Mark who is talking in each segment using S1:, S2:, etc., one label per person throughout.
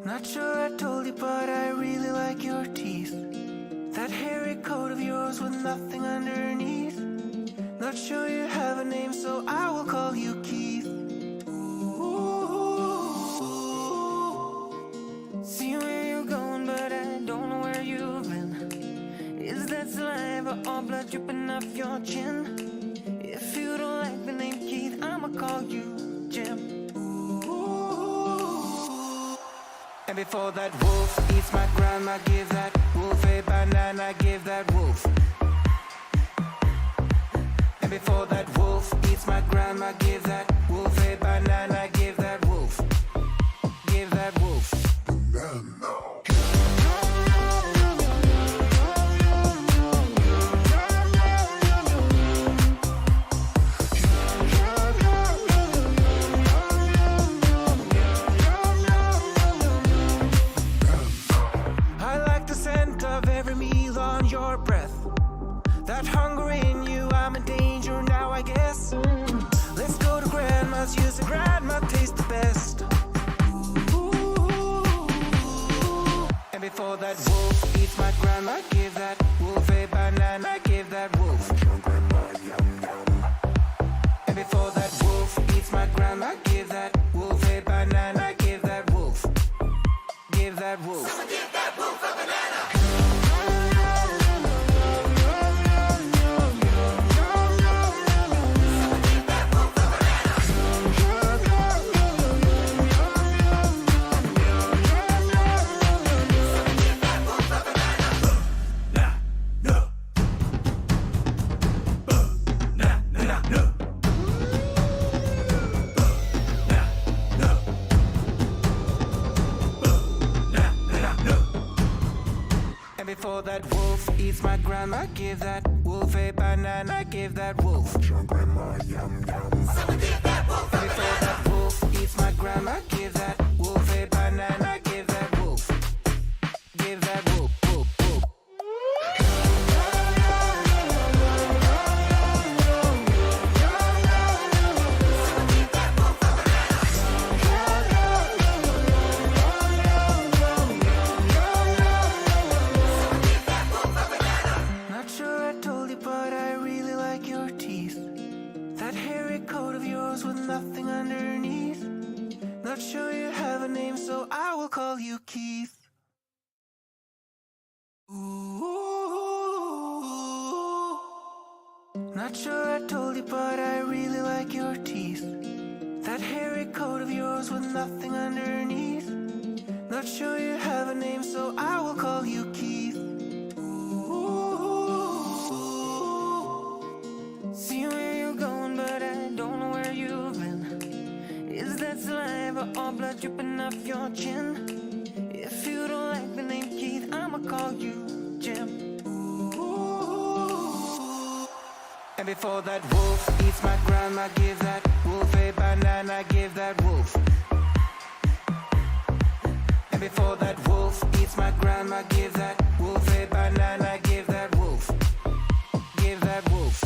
S1: Not sure I told you, but I really like your teeth. That hairy coat of yours with nothing underneath. Not sure you have a name, so I will call you Keith. Ooh. See where you're going, but I don't know where you've been. Is that saliva or blood dripping off your chin? If you don't like the name Keith, I'ma call you Jim. And before that wolf eats my grandma, give that wolf a banana, give that wolf. And before that wolf eats my grandma, give that wolf a banana, give that wolf. Give that wolf. That hunger in you, I'm in danger now, I guess. Let's go to grandma's, use the grandma taste the best. Ooh. And before that wolf eats my grandma, give that wolf a banana, give that wolf. And before that wolf eats my grandma, give that wolf a banana, give that wolf. Give that wolf. Someone give that wolf a banana. Before that wolf eats my grandma, give that wolf a banana, give that wolf. Grandma, yum, yum. Someone give that wolf a banana. Before that wolf eats my grandma, give that wolf a banana, give that wolf. Give that wolf, wolf, wolf. Nothing underneath. Not sure you have a name, so I will call you Keith. Ooh. Not sure I told you, but I really like your teeth. That hairy coat of yours with nothing underneath. Not sure you have a name, so I will call you Keith. Ooh. See where you're going, but I don't know where you've been. Is that saliva or blood dripping off your chin? If you don't like the name Keith, I'ma call you Jim. Ooh. And before that wolf eats my grandma, give that wolf a banana, give that wolf. And before that wolf eats my grandma, give that wolf a banana, give that wolf. Give that wolf.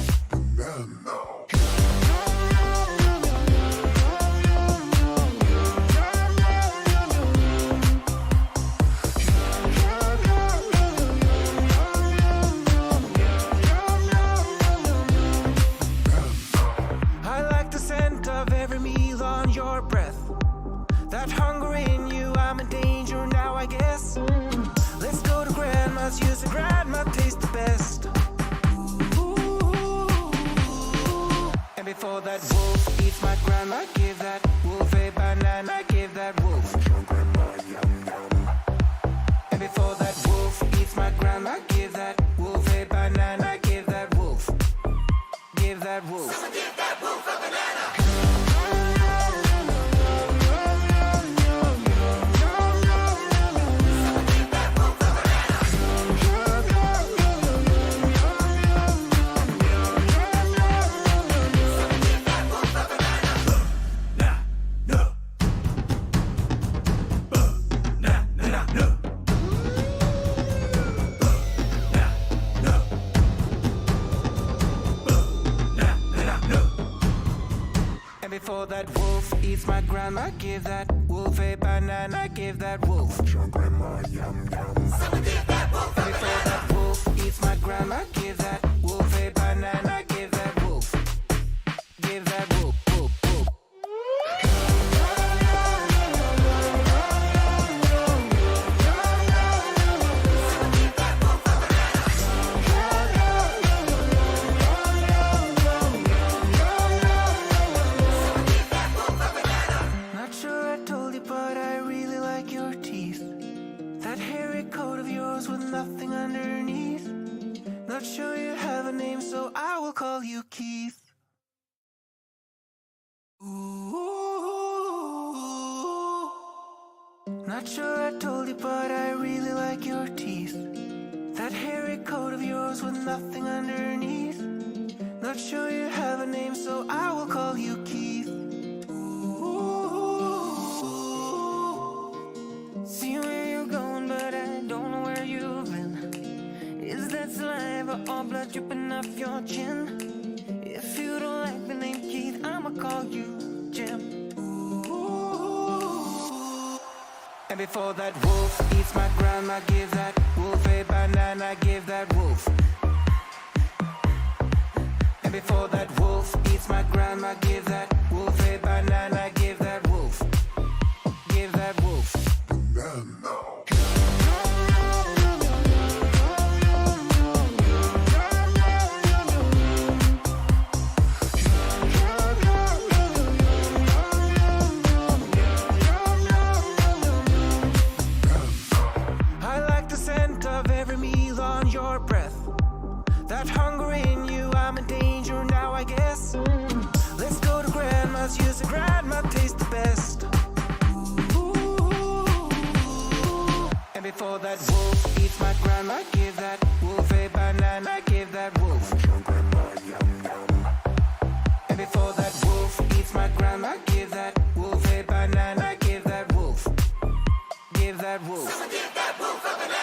S1: That hunger in you, I'm in danger now, I guess. Let's go to grandma's, use the grandma taste the best. Ooh. And before that wolf eats my grandma, give that wolf a banana, give that wolf. And before that wolf eats my grandma, give that wolf a banana, give that wolf. Give that wolf. Someone give that wolf a banana. Before that wolf eats my grandma, give that wolf wolf a banana, give that wolf.
S2: Your grandma, yum yum.
S1: Someone give that wolf a banana. Before that wolf eats my grandma, give that wolf a banana, give that wolf. Give that wolf, wolf, wolf. Not sure I told you, but I really like your teeth. That hairy coat of yours with nothing underneath. Not sure you have a name, so I will call you Keith. Ooh. Not sure I told you, but I really like your teeth. That hairy coat of yours with nothing underneath. Not sure you have a name, so I will call you Keith. See where you're going, but I don't know where you've been. Is that saliva or blood dripping off your chin? If you don't like the name Keith, I'ma call you Jim. And before that wolf eats my grandma, give that wolf a banana, give that wolf. And before that wolf eats my grandma, give that wolf a banana, give that wolf. Give that wolf.
S2: Banana.
S1: I like the scent of every meal on your breath. That hunger in you, I'm in danger now, I guess. Let's go to grandma's, use the grandma tastes the best. And before that wolf eats my grandma, give that wolf a banana, give that wolf.
S2: Your grandma, yum yum.
S1: And before that wolf eats my grandma, give that wolf a banana, give that wolf. Give that wolf. Someone give that wolf a banana.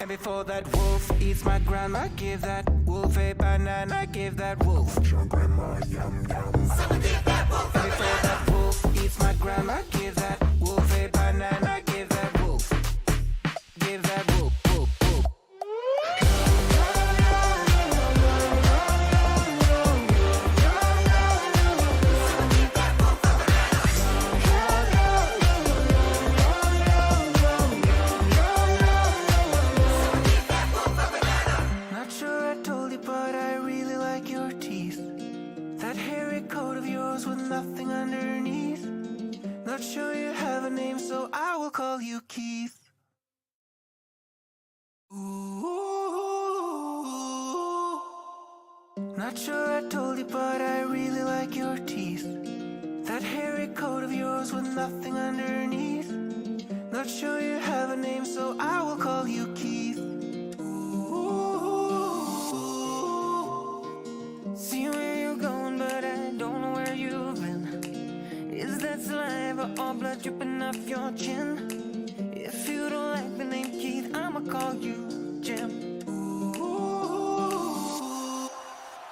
S1: Before that wolf eats my grandma, give that wolf a banana, give that wolf.
S2: Your grandma, yum yum.
S1: Someone give that wolf a banana. Before that wolf eats my grandma, give that wolf a banana, give that wolf. Give that wolf, wolf, wolf. Not sure I told you, but I really like your teeth. That hairy coat of yours with nothing underneath. Not sure you have a name, so I will call you Keith. Ooh. Not sure I told you, but I really like your teeth. That hairy coat of yours with nothing underneath. Not sure you have a name, so I will call you Keith. See where you're going, but I don't know where you've been. Is that saliva or blood dripping off your chin? If you don't like the name Keith, I'ma call you Jim.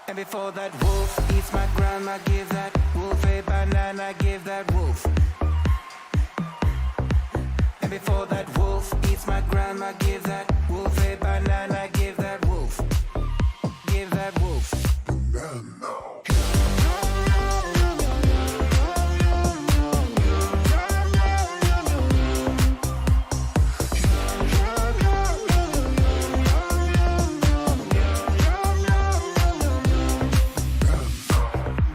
S1: And before that wolf eats my grandma, give that wolf a banana, give that wolf. And before that wolf eats my grandma, give that wolf a banana, give that wolf. Give that wolf.
S2: Banana.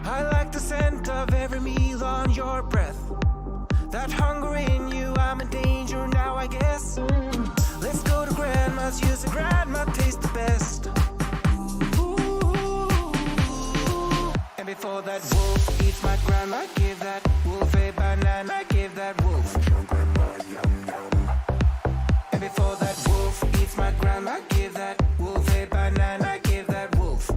S1: I like the scent of every meal on your breath. That hunger in you, I'm in danger now, I guess. Let's go to grandma's, use the grandma tastes the best. And before that wolf eats my grandma, give that wolf a banana, give give that wolf. And before that wolf eats my grandma, give that wolf a banana, give that wolf.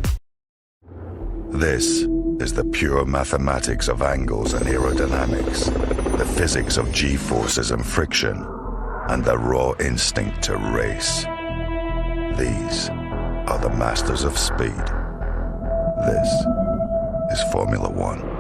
S3: This is the pure mathematics of angles and aerodynamics, the physics of g-forces and friction, and the raw instinct to race. These are the masters of speed. This is Formula One.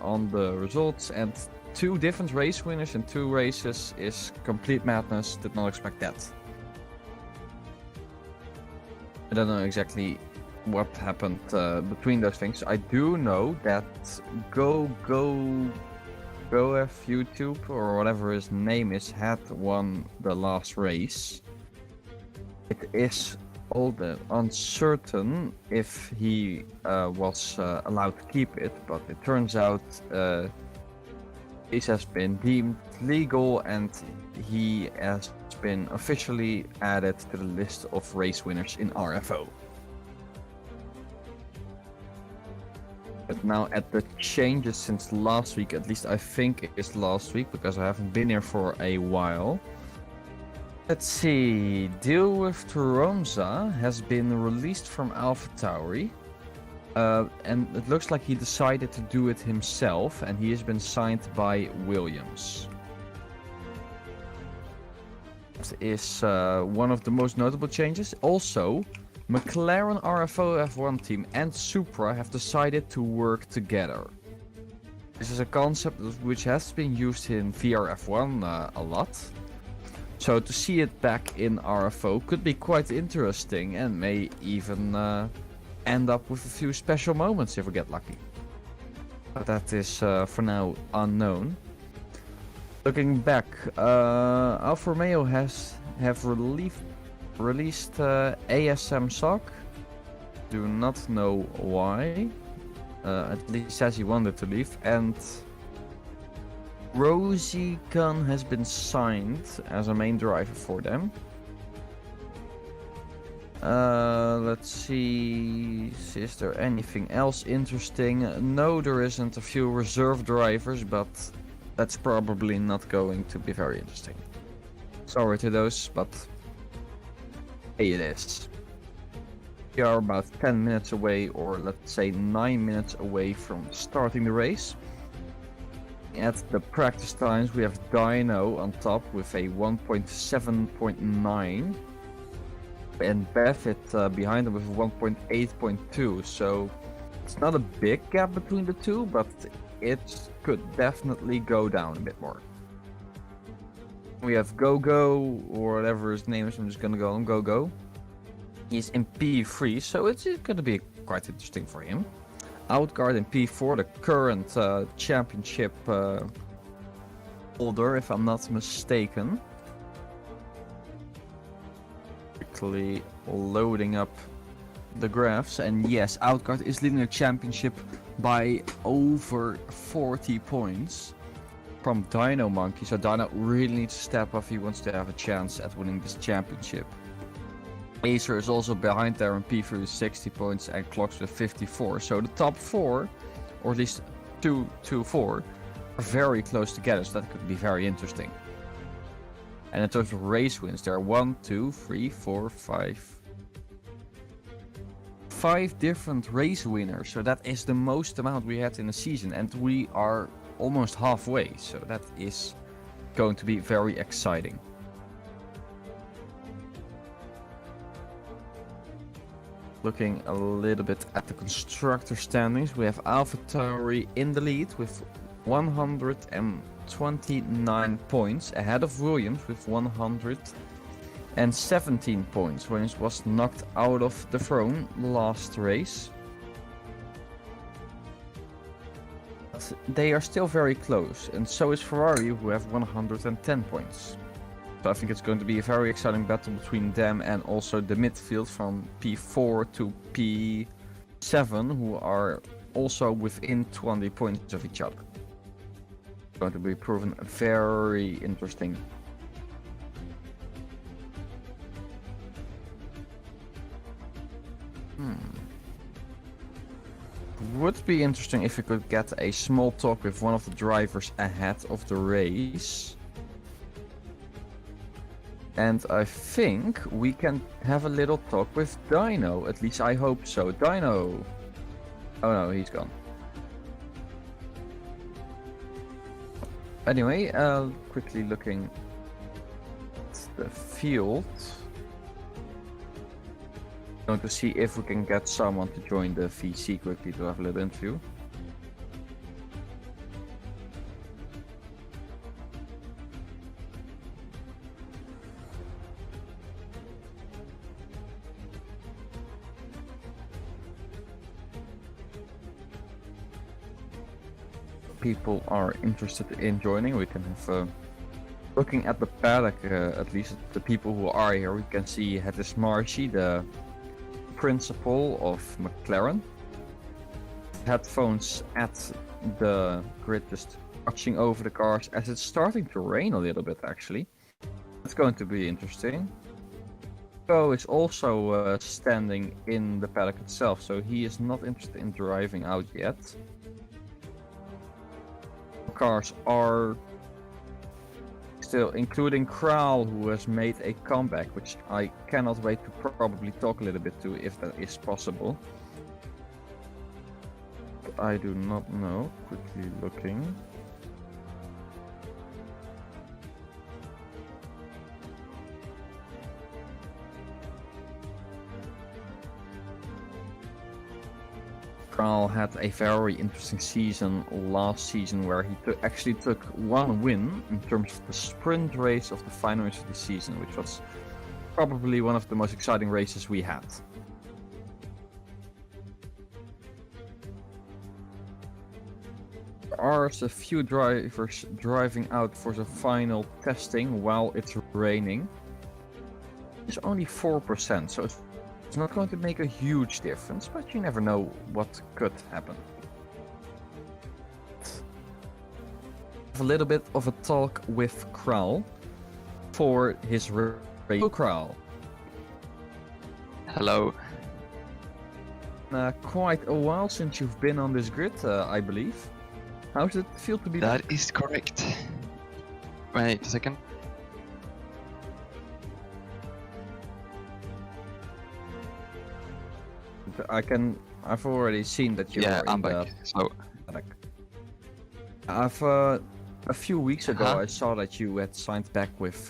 S4: On the results, and 2 different race winners in 2 races is complete madness. Did not expect that. I don't know exactly what happened between those things. I do know that GoF YouTube or whatever his name is had won the last race. It is all the uncertain if he was allowed to keep it, but it turns out this has been deemed legal and he has been officially added to the list of race winners in RFO. But now at the changes since last week, at least I think it is last week because I haven't been here for a while. Let's see, Deal with Toronza has been released from AlphaTauri, and it looks like he decided to do it himself, and he has been signed by Williams. That is one of the most notable changes. Also, McLaren RFO F1 team and Supra have decided to work together. This is a concept which has been used in VRF1 a lot. So to see it back in RFO could be quite interesting and may even end up with a few special moments if we get lucky. But that is for now unknown. Looking back, Alfa Romeo have released ASM SOC. Do not know why. At least says he wanted to leave, and Rosie Gunn has been signed as a main driver for them. Let's see, is there anything else interesting? No, there isn't. A few reserve drivers, but that's probably not going to be very interesting. Sorry to those, but hey, it is. We are about 10 minutes away, or let's say 9 minutes away from starting the race. At the practice times, we have Dino on top with a 1.7.9 and Beffett behind him with a 1.8.2. So it's not a big gap between the two, but it could definitely go down a bit more. We have Gogo, or whatever his name is. I'm just gonna go on Gogo. He's in P3, so it's gonna be quite interesting for him. Outguard in P4, the current championship holder, if I'm not mistaken. Quickly loading up the graphs, and yes, Outguard is leading the championship by over 40 points from Dino Monkey. So Dino really needs to step up if he wants to have a chance at winning this championship. Acer is also behind there in P3 with 60 points and Clocks with 54. So the top 4, or at least 2 to 4, are very close together, so that could be very interesting. And in terms of race wins, there are 1, 2, 3, 4, 5 different race winners. So that is the most amount we had in a season, and we are almost halfway. So that is going to be very exciting. Looking a little bit at the constructor standings, we have AlphaTauri in the lead with 129 points, ahead of Williams with 117 points. Williams was knocked out of the throne last race. But they are still very close, and so is Ferrari, who have 110 points. So I think it's going to be a very exciting battle between them and also the midfield from P4 to P7, who are also within 20 points of each other. It's going to be proven very interesting. Would be interesting if we could get a small talk with one of the drivers ahead of the race. And I think we can have a little talk with Dino, at least I hope so. Dino! Oh no, he's gone. Anyway, quickly looking at the field. Going to see if we can get someone to join the VC quickly to have a little interview. People are interested in joining, we can have looking at the paddock, at least the people who are here, we can see Hedis Marshy, the principal of McLaren. Headphones at the grid, just watching over the cars as it's starting to rain a little bit actually. It's going to be interesting. Bo is also standing in the paddock itself, so he is not interested in driving out yet. Cars are still, including Kral, who has made a comeback, which I cannot wait to probably talk a little bit to if that is possible. I do not know. Quickly looking. Kral had a very interesting season last season where he actually took one win in terms of the sprint race of the final race of the season, which was probably one of the most exciting races we had. There are a few drivers driving out for the final testing while it's raining. It's only 4%, so it's not going to make a huge difference, but you never know what could happen. Have a little bit of a talk with Kral for his race. Kral.
S5: Hello.
S4: Quite a while since you've been on this grid, I believe. How does it feel to be back?
S5: That is correct. Wait a second.
S4: I've already seen that you're
S5: I'm
S4: in
S5: back. So,
S4: a few weeks ago I saw that you had signed back with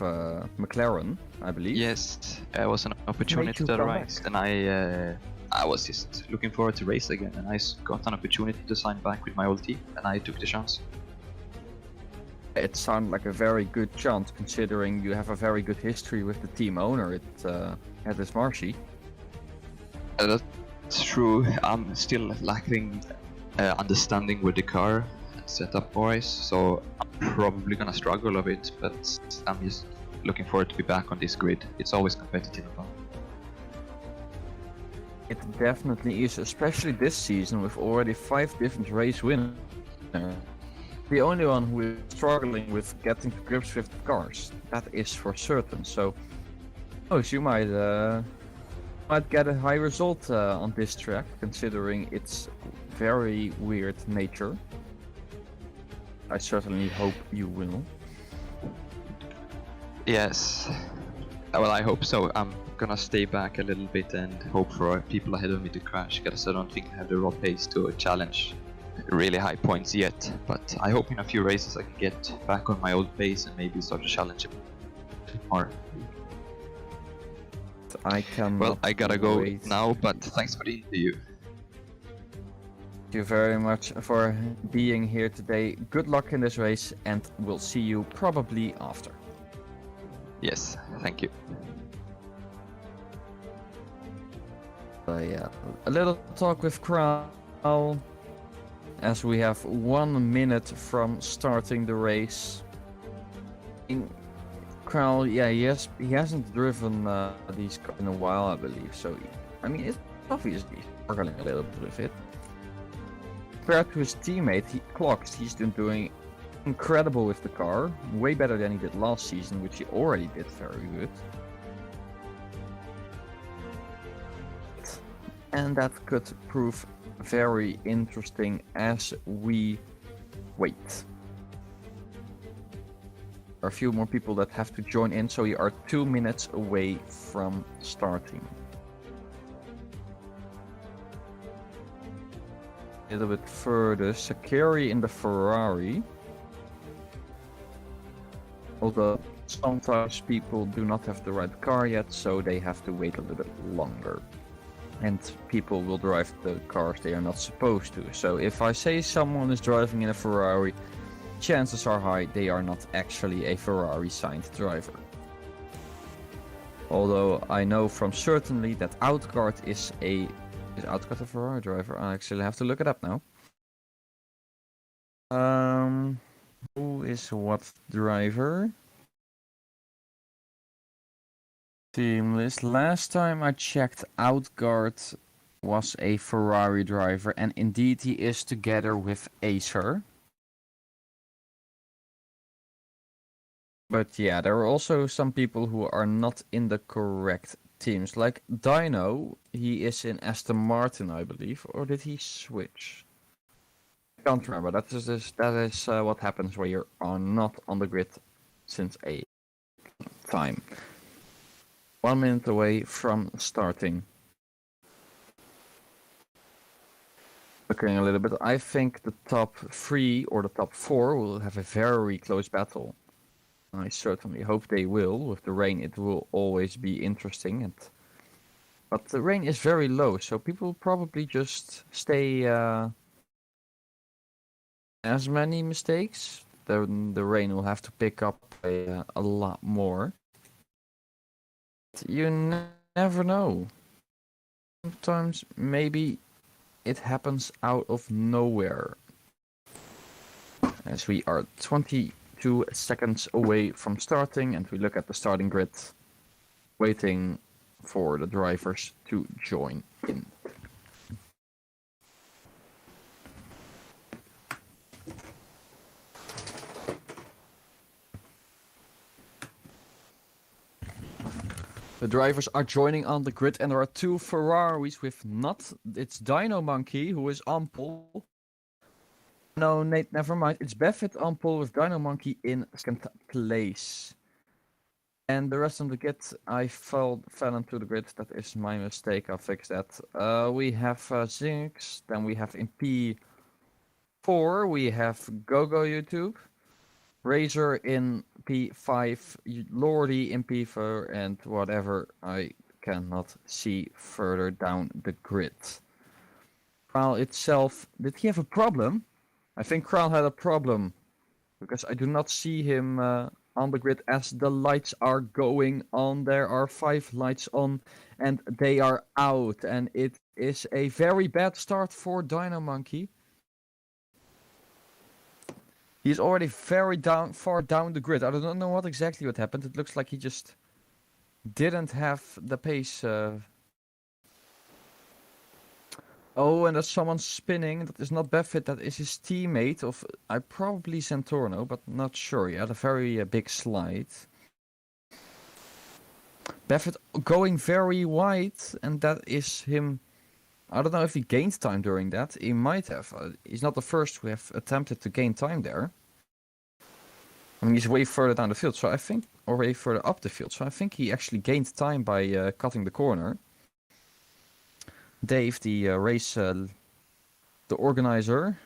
S4: McLaren, I believe.
S5: yes, it was an opportunity
S4: you
S5: that
S4: come
S5: arise, and I was just looking forward to race again, and I got an opportunity to sign back with my old team, and I took the chance.
S4: It sounded like a very good chance, considering you have a very good history with the team owner at this Marshy.
S5: That's true. I'm still lacking understanding with the car setup wise, so I'm probably gonna struggle a bit, but I'm just looking forward to be back on this grid. It's always competitive.
S4: It definitely is, especially this season with already 5 different race winners. The only one who is struggling with getting to grips with the cars. That is for certain. So, you might get a high result on this track, considering its very weird nature. I certainly hope you will.
S5: Yes. Well, I hope so. I'm gonna stay back a little bit and hope for people ahead of me to crash, because I don't think I have the raw pace to challenge really high points yet. But I hope in a few races I can get back on my old pace and maybe start to challenge more.
S4: I can.
S5: Well, I gotta go
S4: wait.
S5: now, but thanks for the interview.
S4: Thank you very much for being here today. Good luck in this race, and we'll see you probably after.
S5: Yes, thank you.
S4: Yeah, a little talk with Kral, as we have 1 minute from starting the race. Kral, yeah, he hasn't driven these cars in a while, I believe. So, I mean, it's obviously struggling a little bit with it. Compared to his teammate, he's been doing incredible with the car, way better than he did last season, which he already did very good. And that could prove very interesting as we wait. There are a few more people that have to join in, so we are 2 minutes away from starting. A little bit further, Sakari in the Ferrari. Although sometimes people do not have the right car yet, so they have to wait a little bit longer. And people will drive the cars they are not supposed to. So if I say someone is driving in a Ferrari, chances are high they are not actually a Ferrari signed driver. Although I know from certainly that Outguard is Outguard a Ferrari driver? I actually have to look it up now. Who is what driver? Team list. Last time I checked, Outguard was a Ferrari driver, and indeed he is together with Acer. But yeah, there are also some people who are not in the correct teams. Like Dino, he is in Aston Martin, I believe, or did he switch? I can't remember. That is what happens when you are not on the grid since a time. 1 minute away from starting. Looking a little bit, I think the top 3 or the top 4 will have a very close battle. I certainly hope they will. With the rain, it will always be interesting. But the rain is very low, so people will probably just stay as many mistakes. Then the rain will have to pick up a lot more. You never know. Sometimes maybe it happens out of nowhere. As we are 22 seconds away from starting, and we look at the starting grid, waiting for the drivers to join in. The drivers are joining on the grid, and there are 2 Ferraris with it's Dino Monkey who is on pole. No, Nate, never mind. It's Buffett on pole with Dino Monkey in second place. And the rest of the grid, I fell into the grid. That is my mistake. I'll fix that. We have Zinx, then we have in P4, we have GoGo YouTube, Razor in P5, Lordy in P4, and whatever I cannot see further down the grid. Kral itself, did he have a problem? I think Kral had a problem, because I do not see him on the grid as the lights are going on. There are 5 lights on, and they are out, and it is a very bad start for Dino Monkey. He's already very far down the grid. I don't know what happened. It looks like he just didn't have the pace Oh, and there's someone spinning. That is not Buffett. That is his teammate of, I probably Santorno, but not sure. He had a very big slide. Buffett going very wide, and that is him. I don't know if he gained time during that. He might have. He's not the first who have attempted to gain time there. I mean, he's way further down the field, so I think, or way further up the field. So I think he actually gained time by cutting the corner. Dave, the race, the organizer,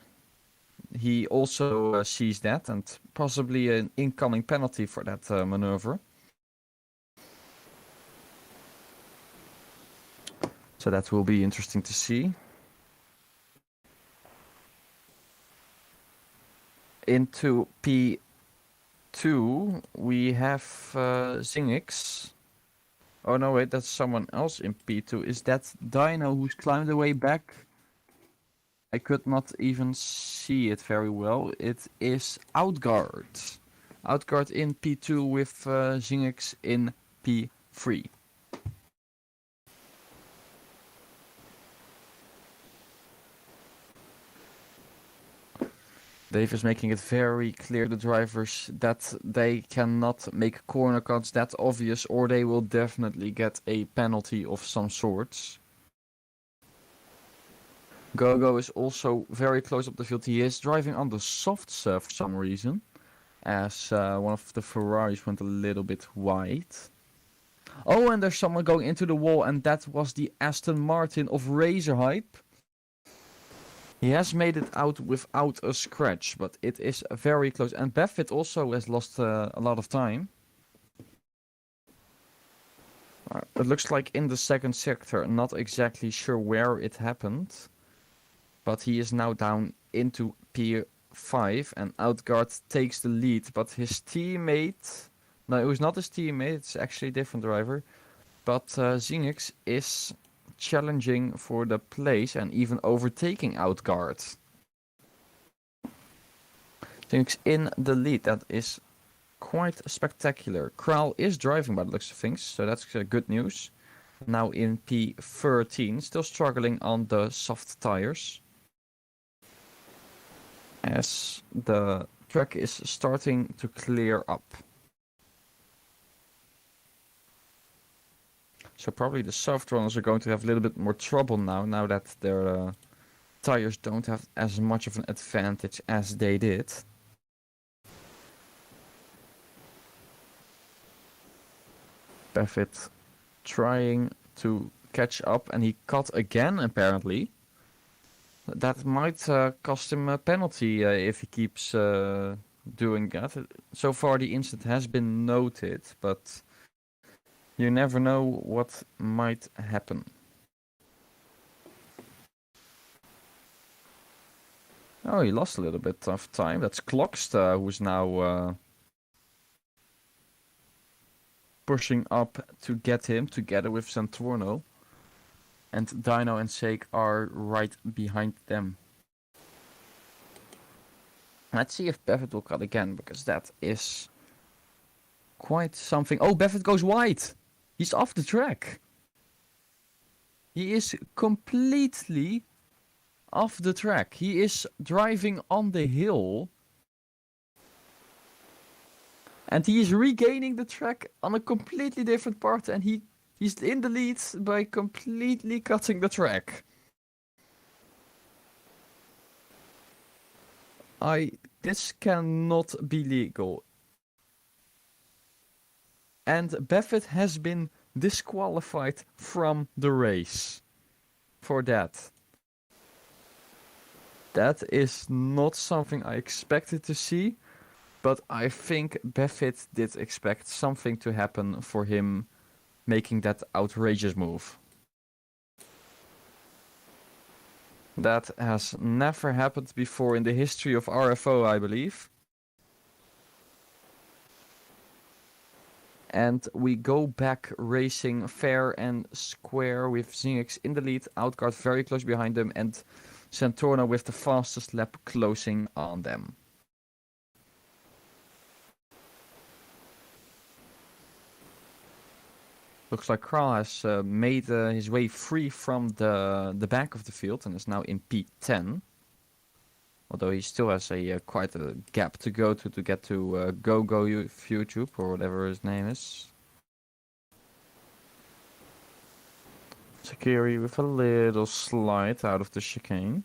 S4: he also sees that, and possibly an incoming penalty for that maneuver. So that will be interesting to see. Into P2, we have Zingix. Oh no, wait, that's someone else in P2. Is that Dino who's climbed the way back? I could not even see it very well. It is Outguard. Outguard in P2 with Zingix in P3. Dave is making it very clear to drivers that they cannot make corner cuts that obvious, or they will definitely get a penalty of some sorts. Gogo is also very close up the field. He is driving on the soft serve for some reason, as one of the Ferraris went a little bit wide. Oh, and there's someone going into the wall, and that was the Aston Martin of Razor Hype. He has made it out without a scratch, but it is very close. And Buffett also has lost a lot of time. It looks like in the second sector, not exactly sure where it happened. But he is now down into P5 and Outguard takes the lead. But his teammate, no, it was not his teammate, it's actually a different driver. But Zenix is challenging for the place and even overtaking Outguard. Zenix in the lead, that is quite spectacular. Kral is driving by the looks of things, so that's good news. Now in P13, still struggling on the soft tires, as the track is starting to clear up. So probably the soft runners are going to have a little bit more trouble now that their tires don't have as much of an advantage as they did. Buffett trying to catch up, and he cut again apparently. That might cost him a penalty if he keeps doing that. So far the incident has been noted, but you never know what might happen. Oh, he lost a little bit of time. That's Kloksta who's now pushing up to get him together with Santorno. And Dino and Sake are right behind them. Let's see if Buffett will cut again, because that is quite something. Oh, Buffett goes wide! He's off the track! He is completely off the track. He is driving on the hill. And he is regaining the track on a completely different part, and he's in the lead by completely cutting the track. This cannot be legal. And Buffett has been disqualified from the race for that. That is not something I expected to see, but I think Buffett did expect something to happen for him making that outrageous move. That has never happened before in the history of RFO, I believe. And we go back racing fair and square with Zenix in the lead, Outguard very close behind them, and Santorno with the fastest lap closing on them. Looks like Kral has made his way free from the back of the field and is now in P10. Although he still has a quite a gap to go to get to YouTube or whatever his name is. Sakiri with a little slide out of the chicane.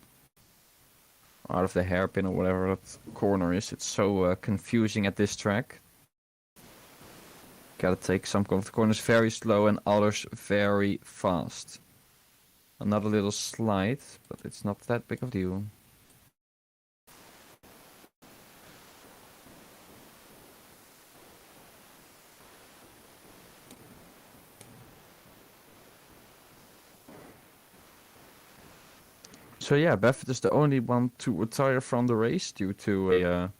S4: Out of the hairpin or whatever that corner is. It's so confusing at this track. Gotta take some of the corners very slow and others very fast. Another little slide, but it's not that big of a deal. So yeah, Buffett is the only one to retire from the race due to a,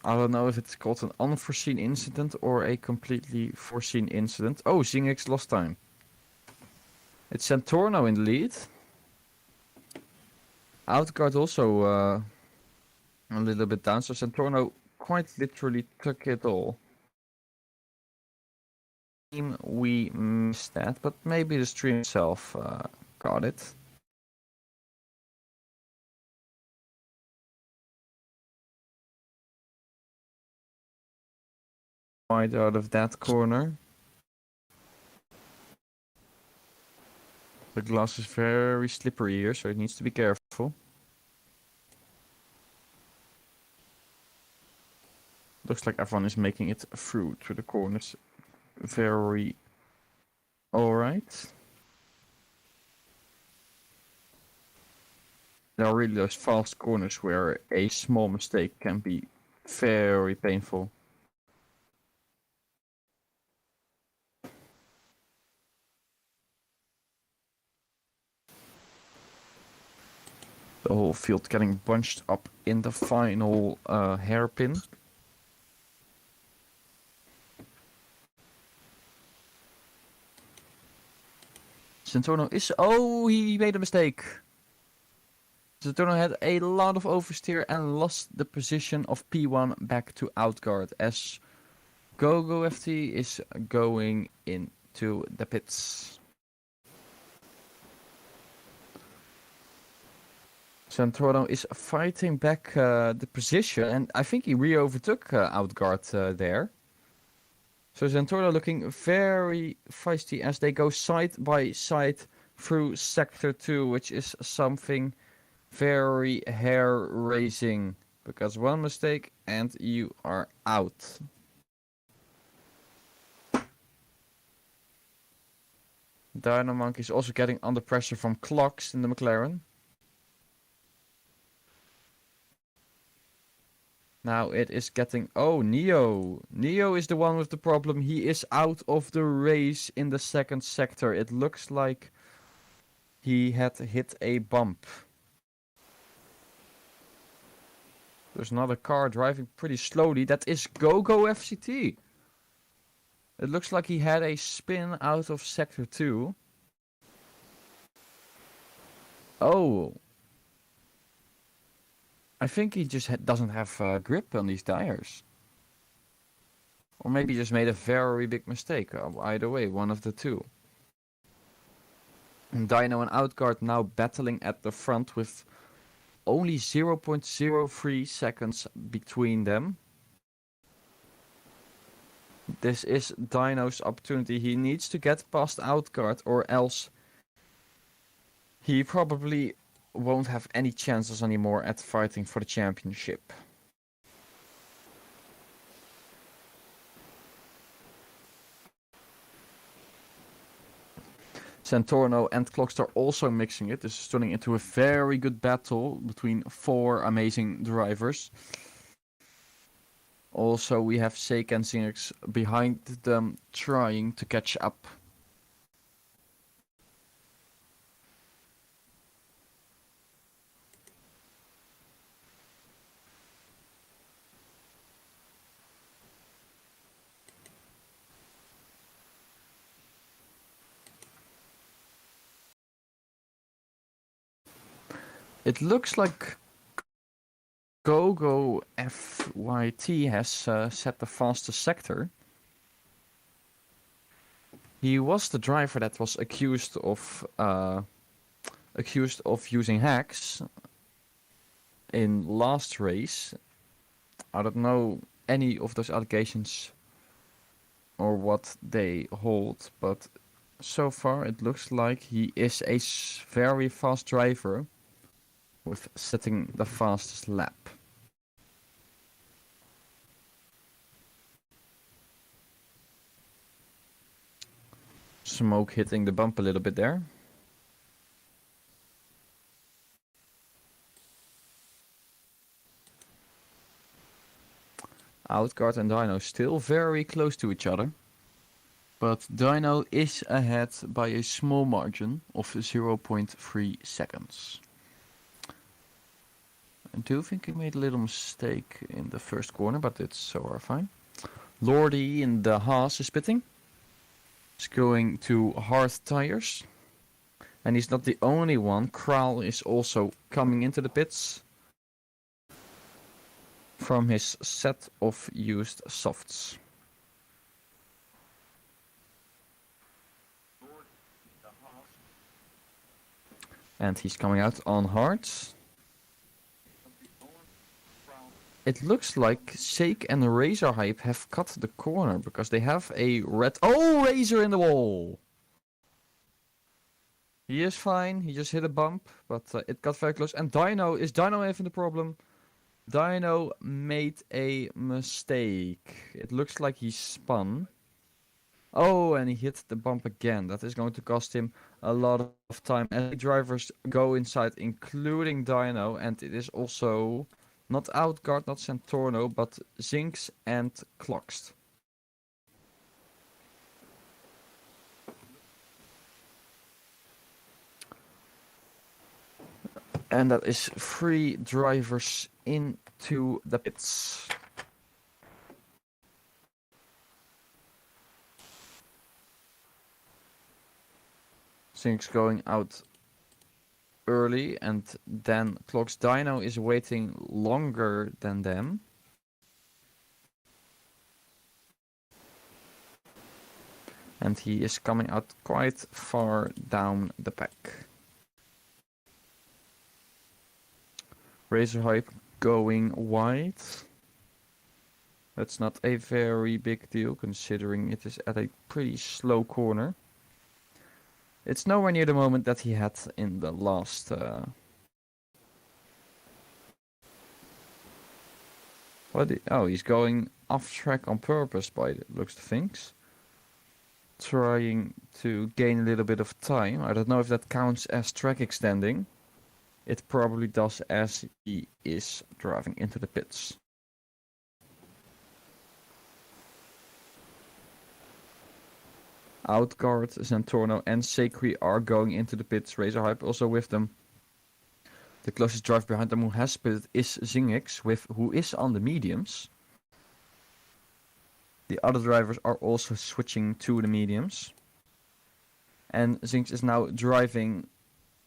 S4: I don't know if it's called an unforeseen incident or a completely foreseen incident. Oh, Zingix lost time. It's Santorno in the lead. Outguard also a little bit down, so Santorno quite literally took it all. We missed that, but maybe the stream itself got it. Wide out of that corner. The glass is very slippery here, so it needs to be careful. Looks like everyone is making it through to the corners. Very alright. There are really those fast corners where a small mistake can be very painful. The whole field getting bunched up in the final hairpin. Santorno is... Oh, he made a mistake. Santorno had a lot of oversteer and lost the position of P1 back to Outguard as GoGo FT is going into the pits. Santorno is fighting back the position, and I think he re-overtook Outguard there. So Santorno looking very feisty as they go side by side through Sector 2, which is something very hair-raising. Because one mistake and you are out. Dino Monkey is also getting under pressure from clocks in the McLaren. Now it is getting... Oh, Neo. Neo is the one with the problem. He is out of the race in the second sector. It looks like he had hit a bump. There's another car driving pretty slowly. That is GoGo FCT. It looks like he had a spin out of sector 2. Oh. I think he just doesn't have grip on these tires. Or maybe he just made a very big mistake. Either way, one of the two. And Dino and Outguard now battling at the front with only 0.03 seconds between them. This is Dino's opportunity. He needs to get past Outguard or else he probably won't have any chances anymore at fighting for the championship. Santorno and Clockstar also mixing it. This is turning into a very good battle between four amazing drivers. Also, we have Seik and Zinix behind them trying to catch up. It looks like GoGo FYT has set the fastest sector. He was the driver that was accused of using hacks in last race. I don't know any of those allegations or what they hold, but so far it looks like he is a very fast driver with setting the fastest lap. Smoke hitting the bump a little bit there. Outguard and Dino still very close to each other. But Dino is ahead by a small margin of 0.3 seconds. I do think he made a little mistake in the first corner, but it's so fine. Lordy in the Haas is pitting. He's going to hard tires. And he's not the only one. Kral is also coming into the pits from his set of used softs. And he's coming out on hards. It looks like Shake and Razor Hype have cut the corner because they have a red... Oh, Razor in the wall! He is fine, he just hit a bump, but it got very close. And Dino, is Dino having the problem? Dino made a mistake. It looks like he spun. Oh, and he hit the bump again. That is going to cost him a lot of time. And drivers go inside, including Dino, and it is also not Outguard, not Centorno, but Zinx and Clockst. And that is 3 drivers into the pits. Zinx going out early, and then Clock's Dino is waiting longer than them. And he is coming out quite far down the pack. Razor Hype going wide. That's not a very big deal considering it is at a pretty slow corner. It's nowhere near the moment that he had in the last... Oh, he's going off track on purpose by the looks of things. Trying to gain a little bit of time. I don't know if that counts as track extending. It probably does as he is driving into the pits. Outguard, Zentorno and Sacri are going into the pits. Razor Hype also with them. The closest driver behind them who has pitted is Zingix, who is on the mediums. The other drivers are also switching to the mediums. And Zinx is now driving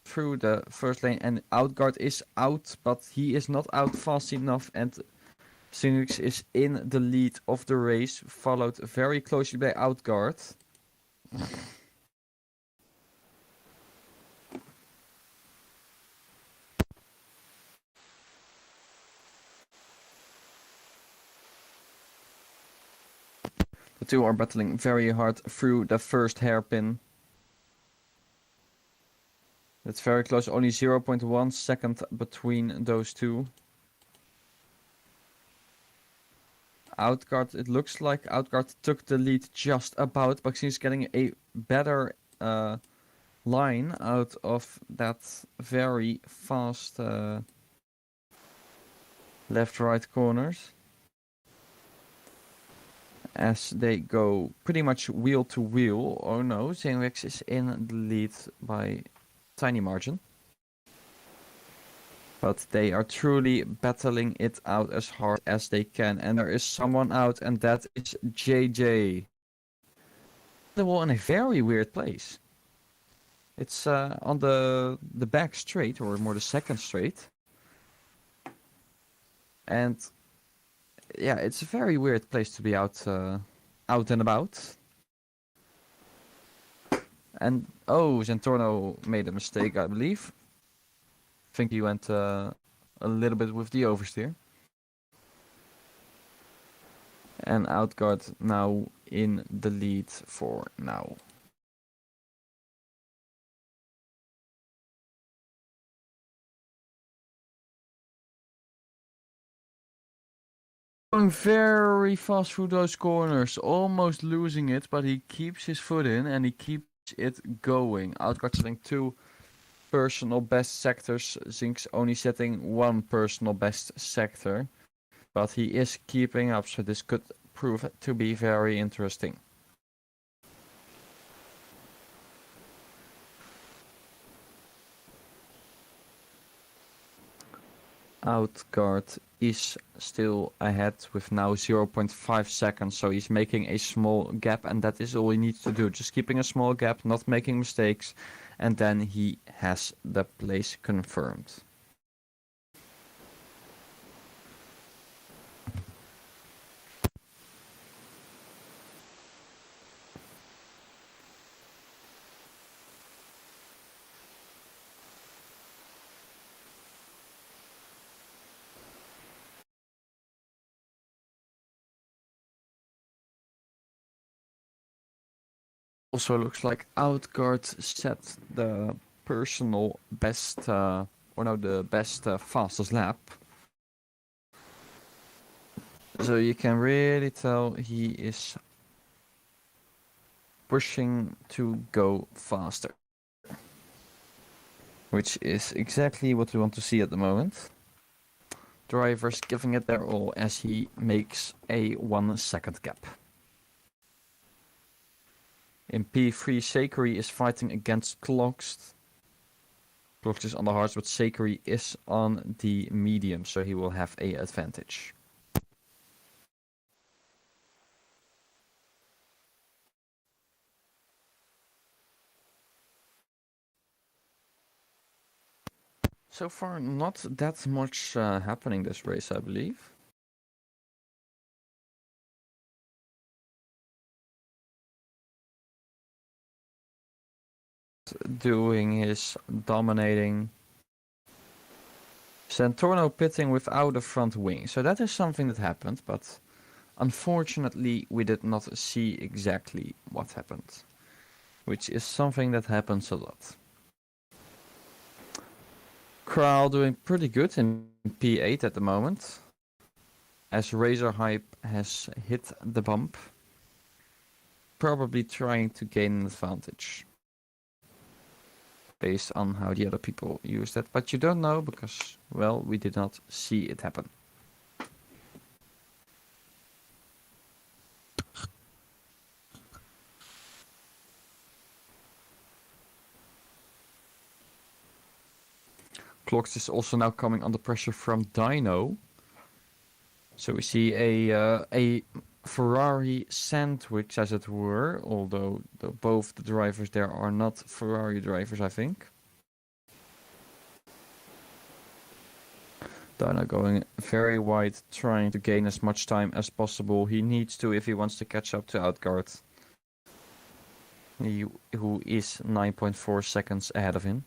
S4: through the first lane, and Outguard is out, but he is not out fast enough, and Zinx is in the lead of the race, followed very closely by Outguard. The two are battling very hard through the first hairpin. It's very close, only 0.1 second between those two. Outguard, it looks like Outguard took the lead just about, but he's getting a better line out of that very fast left-right corners. As they go pretty much wheel to wheel. Oh no, Zenwex is in the lead by tiny margin. But they are truly battling it out as hard as they can. And there is someone out, and that is JJ. They're all in a very weird place. It's on the back straight, or more the second straight. And yeah, it's a very weird place to be out and about. And oh, Zentorno made a mistake, I believe. I think he went a little bit with the oversteer. And Outguard now in the lead for now. Going very fast through those corners, almost losing it, but he keeps his foot in and he keeps it going. Outguard setting 2 personal best sectors, Zink's only setting 1 personal best sector, but he is keeping up, so this could prove to be very interesting. Outguard is still ahead with now 0.5 seconds, so he's making a small gap, and that is all he needs to do. Just keeping a small gap, not making mistakes, and then he has the place confirmed. Also looks like Outguard set the personal best, the best fastest lap. So you can really tell he is pushing to go faster. Which is exactly what we want to see at the moment. Drivers giving it their all as he makes a 1 second gap. In P3, Sakari is fighting against Cloxt. Cloxt is on the hards, but Sakari is on the medium, so he will have a advantage. So far, not that much happening this race, I believe. Doing his dominating. Zentorno pitting without a front wing. So that is something that happened, but unfortunately we did not see exactly what happened. Which is something that happens a lot. Kral doing pretty good in P8 at the moment. As Razor Hype has hit the bump. Probably trying to gain an advantage. Based on how the other people use that. But you don't know because, well, we did not see it happen. Clocks is also now coming under pressure from Dino. So we see a Ferrari sandwich, as it were, although both the drivers there are not Ferrari drivers, I think. Dino going very wide, trying to gain as much time as possible. He needs to if he wants to catch up to Outguard, who is 9.4 seconds ahead of him.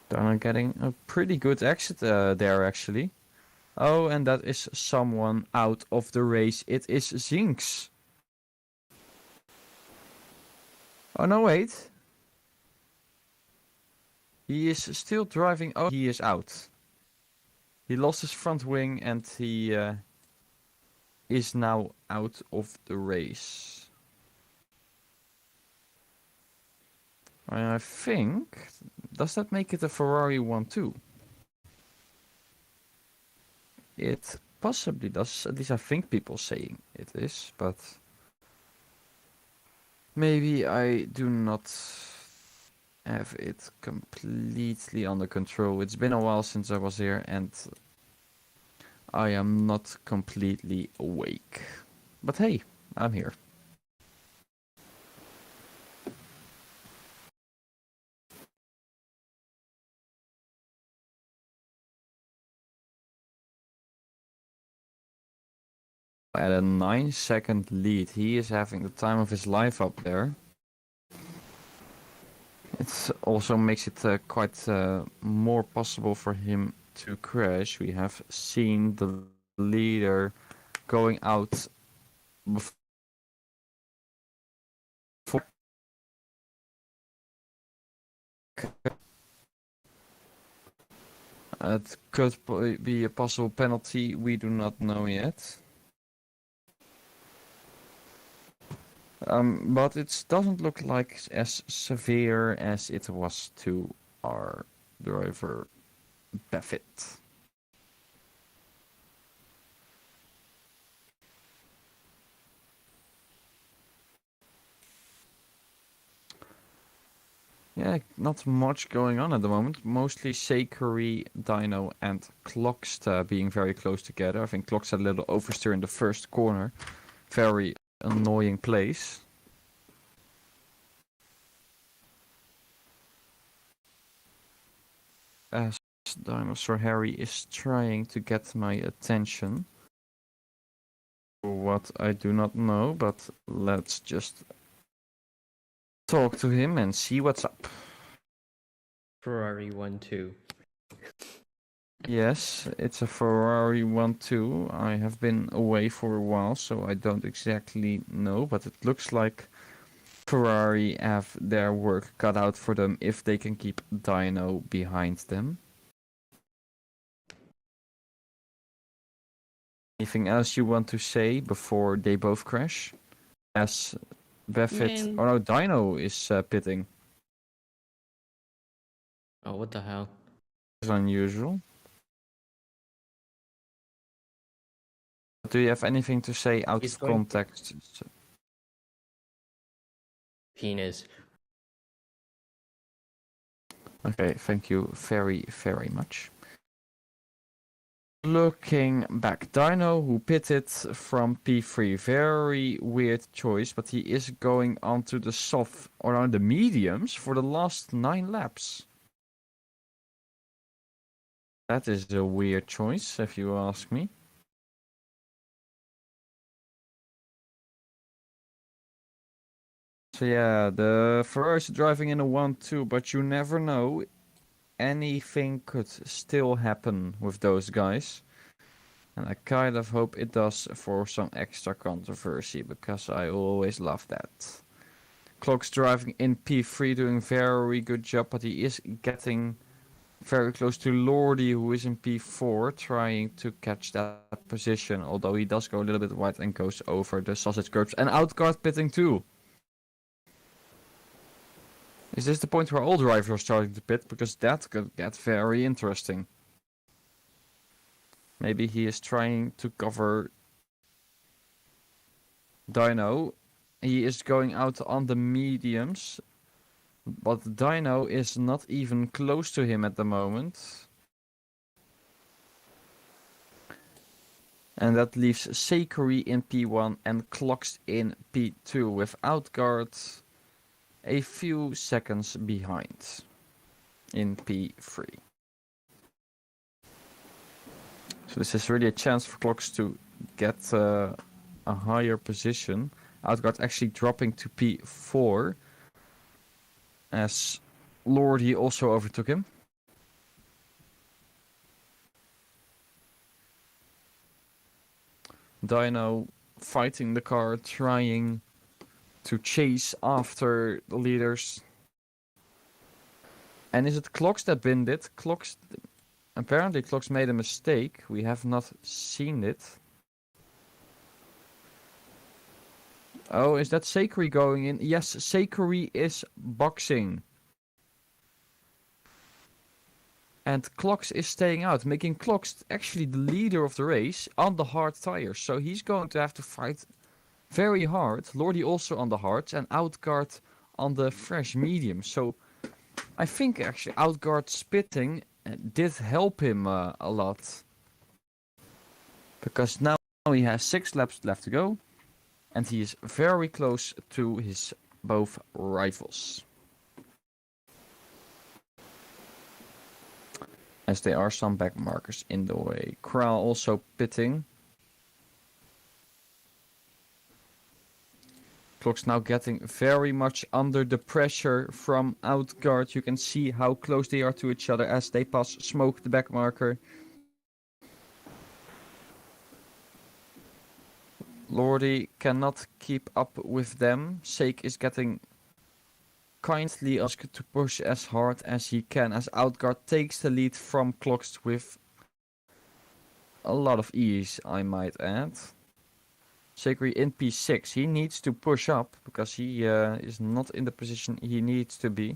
S4: Dino getting a pretty good exit there, actually. Oh, and that is someone out of the race. It is Zinks. Oh, no, wait. He is still driving. Oh, he is out. He lost his front wing and he is now out of the race. And I think... Does that make it a Ferrari 1-2? It possibly does. At least I think people saying it is, but... Maybe I do not have it completely under control. It's been a while since I was here and I am not completely awake. But hey, I'm here. At a 9-second lead. He is having the time of his life up there. It also makes it quite more possible for him to crash. We have seen the leader going out before. It could be a possible penalty. We do not know yet. But it doesn't look like as severe as it was to our driver, Buffett. Yeah, not much going on at the moment. Mostly Sakery, Dino, and Clockst being very close together. I think Clockst had a little oversteer in the first corner. Very annoying place. As Dinosaur Harry is trying to get my attention. What I do not know, but let's just talk to him and see what's up.
S6: Ferrari 1-2.
S4: Yes, it's a Ferrari 1-2. I have been away for a while, so I don't exactly know, but it looks like Ferrari have their work cut out for them if they can keep Dino behind them. Anything else you want to say before they both crash? As Buffett...
S6: Man.
S4: Oh no, Dino is pitting.
S6: Oh, what the hell?
S4: It's unusual. Do you have anything to say out
S6: He's
S4: of
S6: going-
S4: context?
S6: Penis.
S4: Okay, thank you very, very much. Looking back, Dino, who pitted from P3, very weird choice, but he is going onto the soft, or on the mediums, for the last 9 laps. That is a weird choice, if you ask me. So yeah, the Ferraris are driving in a 1-2, but you never know. Anything could still happen with those guys. And I kind of hope it does for some extra controversy, because I always love that. Clock's driving in P3, doing very good job, but he is getting very close to Lordy, who is in P4, trying to catch that position, although he does go a little bit wide and goes over the sausage curbs. And outguard pitting too. Is this the point where all drivers are starting to pit? Because that could get very interesting. Maybe he is trying to cover Dino. He is going out on the mediums. But Dino is not even close to him at the moment. And that leaves Sakery in P1 and Clocks in P2 with Outguard a few seconds behind in P3. So this is really a chance for Clocks to get a higher position. Outguard actually dropping to P4 as Lordy also overtook him. Dino fighting the car, trying to chase after the leaders. And is it Clocks that binned it? Apparently Clocks made a mistake. We have not seen it. Oh, is that Sakery going in? Yes, Sakery is boxing. And Clocks is staying out, making Clocks actually the leader of the race on the hard tires. So he's going to have to fight very hard. Lordy also on the hards and Outguard on the fresh medium. So I think actually Outguard spitting did help him a lot. Because now he has 6 laps left to go. And he is very close to his both rivals. As there are some back markers in the way. Kral also pitting. Clock's now getting very much under the pressure from Outguard. You can see how close they are to each other as they pass Smoke, the back marker. Lordy cannot keep up with them. Sake is getting kindly asked to push as hard as he can as Outguard takes the lead from Clocks with a lot of ease, I might add. Sakri in P6, he needs to push up because he is not in the position he needs to be.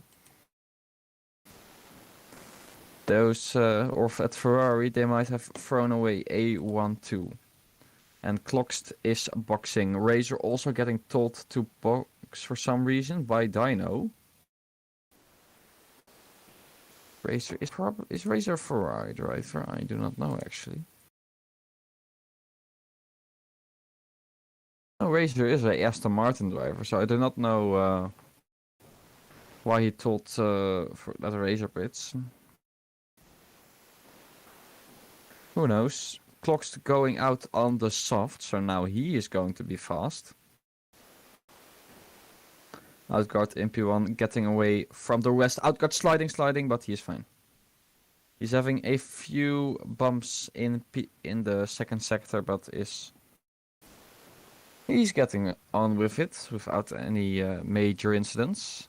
S4: Those at Ferrari, they might have thrown away A1-2. And Clockst is boxing. Razor also getting told to box for some reason by Dino. Razor is Razor a Ferrari driver? I do not know actually. No, Razor is a Aston Martin driver, so I do not know why he told for that Razor pits. Who knows? Clock's going out on the soft, so now he is going to be fast. Outguard in P1 getting away from the rest. Outguard sliding, but he is fine. He's having a few bumps in the second sector, but he's getting on with it without any major incidents.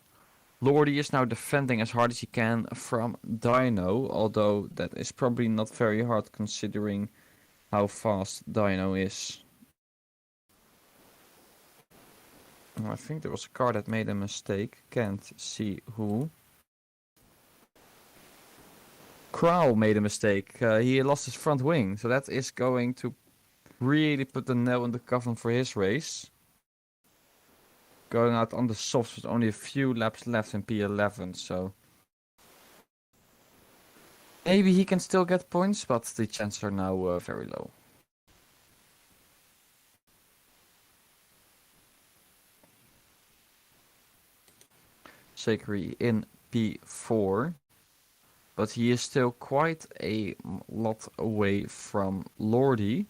S4: Lordy is now defending as hard as he can from Dino, although that is probably not very hard considering how fast Dino is. I think there was a car that made a mistake. Can't see who. Crow made a mistake. He lost his front wing, so that is going to really put the nail in the coffin for his race. Going out on the softs with only a few laps left in P11, so maybe he can still get points, but the chances are now very low. Sakri in P4, but he is still quite a lot away from Lordy.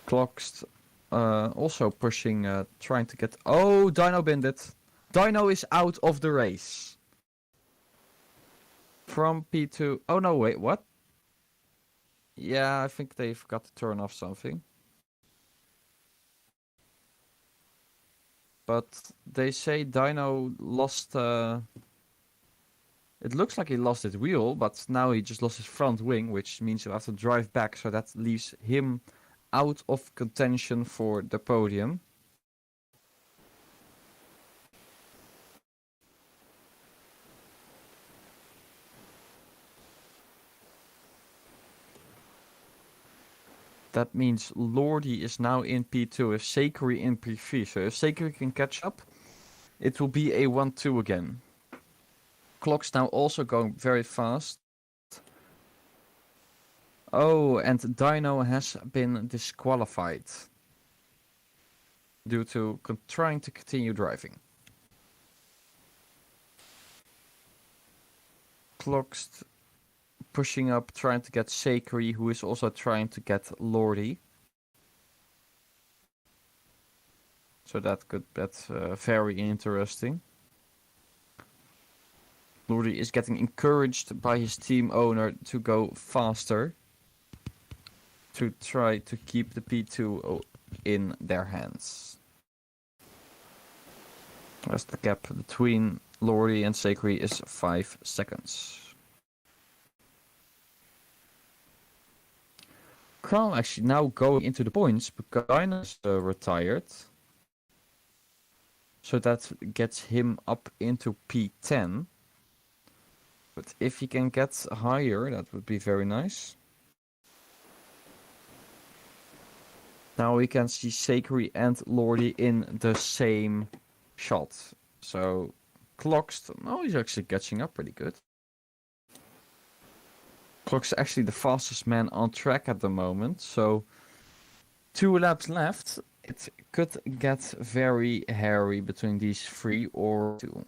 S4: Clock's also pushing, trying to get... Oh, Dino binned it. Dino is out of the race. From P2... Oh no, wait, what? Yeah, I think they forgot to turn off something. But they say Dino lost... It looks like he lost his wheel, but now he just lost his front wing, which means he'll have to drive back, so that leaves him out of contention for the podium. That means Lordy is now in P2, if Sakri in P3. So if Sakri can catch up, it will be a 1-2 again. Clock's now also going very fast. Oh, and Dino has been disqualified due to trying to continue driving. Clock's pushing up, trying to get Sakri, who is also trying to get Lordy. So that's very interesting. Lordy is getting encouraged by his team owner to go faster, to try to keep the P2 in their hands. As the gap between Lordy and Sakri is 5 seconds. Crown actually now going into the points because Dino's retired. So that gets him up into P10. But if he can get higher, that would be very nice. Now we can see Sakri and Lordy in the same shot. So Clock's, oh, he's actually catching up pretty good. Clock's actually the fastest man on track at the moment. So 2 laps left. It could get very hairy between these 3 or 2.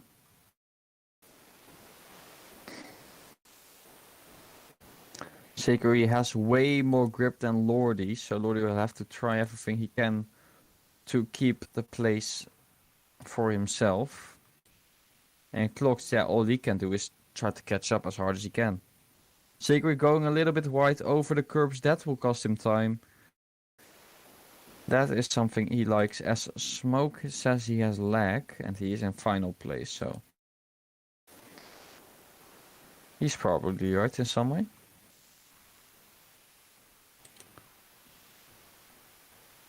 S4: Seikuri has way more grip than Lordy, so Lordy will have to try everything he can to keep the place for himself. And Clocks, yeah, all he can do is try to catch up as hard as he can. Seikuri going a little bit wide over the curbs, that will cost him time. That is something he likes, as Smoke says he has lag, and he is in final place, so... He's probably right in some way.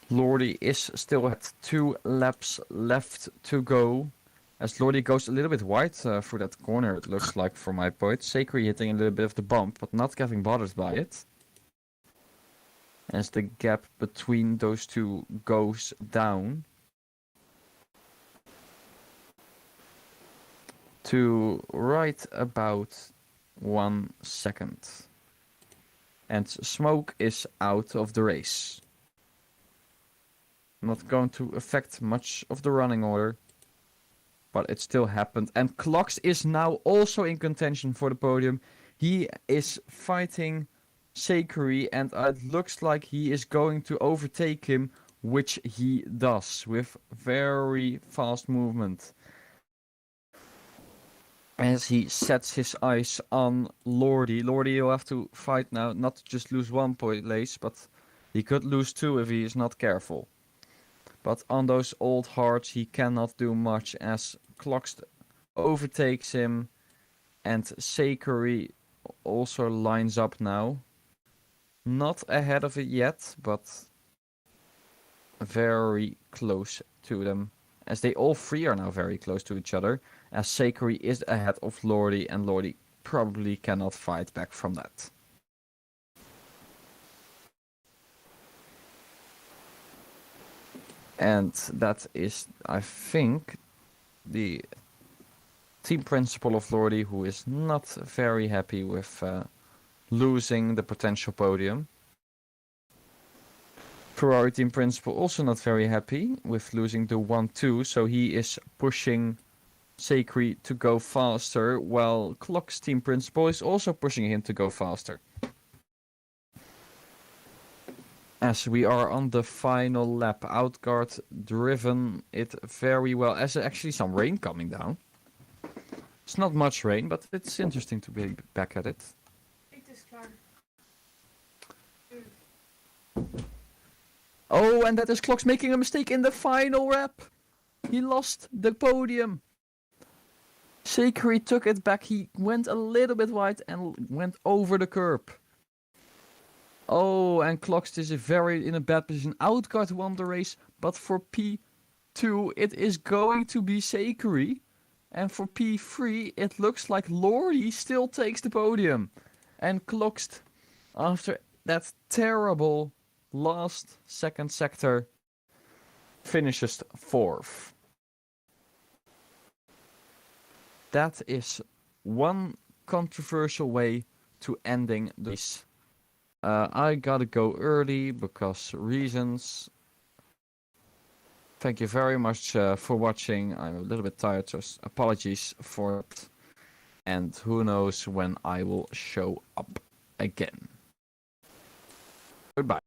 S4: Lordy is still at 2 laps left to go. As Lordy goes a little bit wide through that corner, it looks like, for my point. Seikuri hitting a little bit of the bump, but not getting bothered by it. As the gap between those two goes down to right about 1 second. And Smoke is out of the race. Not going to affect much of the running order, but it still happened. And Clocks is now also in contention for the podium. He is fighting Seikuri, and it looks like he is going to overtake him, which he does with very fast movement. As he sets his eyes on Lordy. Lordy will have to fight now, not to just lose 1 place, but he could lose 2 if he is not careful. But on those old hards he cannot do much, as Clocks overtakes him, and Seikuri also lines up now. Not ahead of it yet, but very close to them. As they all three are now very close to each other. As Seikuri is ahead of Lordy, and Lordy probably cannot fight back from that. And that is, I think, the team principal of Lordy, who is not very happy with losing the potential podium. Ferrari team principal also not very happy with losing the 1-2, so he is pushing Seikuri to go faster, while Clock's team principal is also pushing him to go faster. As we are on the final lap, Outguard driven it very well. As actually some rain coming down. It's not much rain, but it's interesting to be back at it. Oh, and that is Clocks making a mistake in the final lap. He lost the podium. Seikuri took it back. He went a little bit wide and went over the curb. Oh, and Clocks is in a bad position. Outguard won the race, but for P2 it is going to be Seikuri. And for P3 it looks like Lordy still takes the podium. And Clocks, after that terrible last second sector, finishes 4th. That is one controversial way to ending this. I gotta go early because reasons. Thank you very much for watching. I'm a little bit tired, so apologies for it. And who knows when I will show up again. Goodbye.